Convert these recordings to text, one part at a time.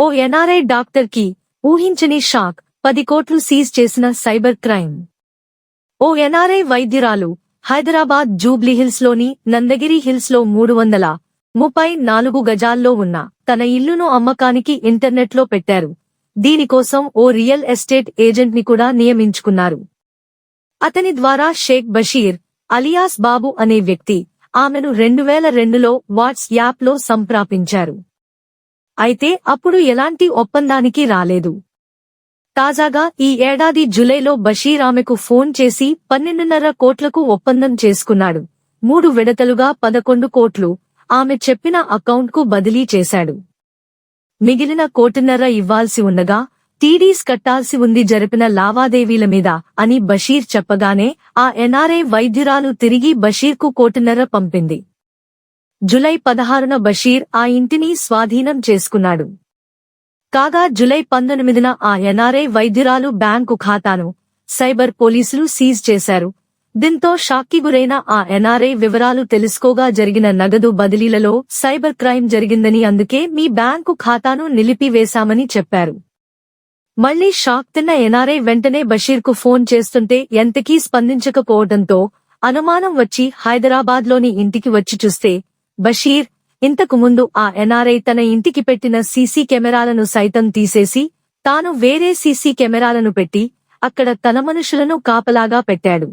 ఓ NRI doctor కి ఊహించని shock, 10 కోట్లు సీజ్ చేసిన సైబర్ క్రైమ్. ఓ ఎన్ఆర్ఐ వైద్యురాలు హైదరాబాద్ జూబ్లీహిల్స్ లోని నందగిరి హిల్స్ లో 334 గజాల్లో ఉన్న తన ఇల్లును అమ్మకానికి ఇంటర్నెట్లో పెట్టారు. దీనికోసం ఓ రియల్ ఎస్టేట్ ఏజెంట్ ని కూడా నియమించుకున్నారు. అతని ద్వారా షేక్ బషీర్ అలియాస్ బాబు అనే వ్యక్తి ఆమెను 2002లో వాట్స్ యాప్ లో సంప్రాపించారు. అయితే అప్పుడు ఎలాంటి ఒప్పందానికి రాలేదు. తాజాగా ఈ ఏడాది జూలైలో బషీర్ ఆమెకు ఫోన్ చేసి 12.5 కోట్లకు ఒప్పందం చేసుకున్నాడు. 3 విడతలుగా 11 కోట్లు ఆమె చెప్పిన అకౌంట్కు బదిలీ చేశాడు. మిగిలిన 1.5 కోట్లు ఇవ్వాల్సి ఉండగా టీడీస్ కట్టాల్సి ఉంది జరిపిన లావాదేవీల మీద అని బషీర్ చెప్పగానే ఆ ఎన్ఆర్ఐ వైద్యురాలు తిరిగి బషీర్కు 1.5 కోట్లు పంపింది. జూలై 16న బషీర్ ఆ ఇంటిని స్వాధీనం చేసుకున్నాడు. కాగా జూలై 19న ఆ ఎన్ఆర్ఐ వైద్యురాలు బ్యాంకు ఖాతాను సైబర్ పోలీసులు సీజ్ చేశారు. దీంతో షాక్కి గురైన ఆ ఎన్ఆర్ఐ వివరాలు తెలుసుకోగా జరిగిన నగదు బదిలీలలో సైబర్ క్రైమ్ జరిగిందని, అందుకే మీ బ్యాంకు ఖాతాను నిలిపివేశామని చెప్పారు. మళ్లీ షాక్ తిన్న ఎన్ఆర్ఐ వెంటనే బషీర్కు ఫోన్ చేస్తుంటే ఎంతకీ స్పందించకపోవడంతో అనుమానం వచ్చి హైదరాబాద్లోని ఇంటికి వచ్చి చూస్తే బషీర్ ఇంతకు ముందు ఆ ఎన్ఆర్ఐ తన ఇంటికి పెట్టిన సీసీ కెమెరాలను సైతం తీసేసి తాను వేరే సీసీ కెమెరాలను పెట్టి అక్కడ తన మనుషులను కాపలాగా పెట్టాడు.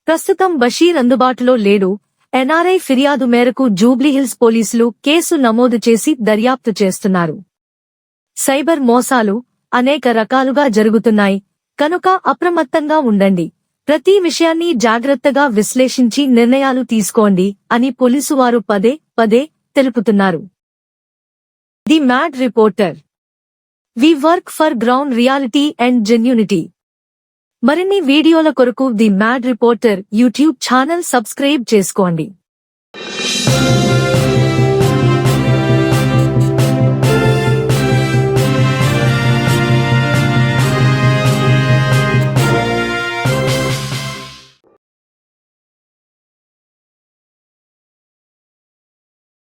ప్రస్తుతం బషీర్ అందుబాటులో లేడు. ఎన్ఆర్ఐ ఫిర్యాదు మేరకు జూబ్లీహిల్స్ పోలీసులు కేసు నమోదు చేసి దర్యాప్తు చేస్తున్నారు. సైబర్ మోసాలు అనేక రకాలుగా జరుగుతున్నాయి కనుక అప్రమత్తంగా ఉండండి. ప్రతి విషయాన్ని జాగ్రత్తగా విశ్లేషించి నిర్ణయాలు తీసుకోండి అని పోలీసువారు పదే పదే తెలుపుతున్నారు. The mad reporter. We work for ground reality and genuinity. మరిన్ని వీడియోల కొరకు the mad reporter YouTube channel subscribe చేసుకోండి.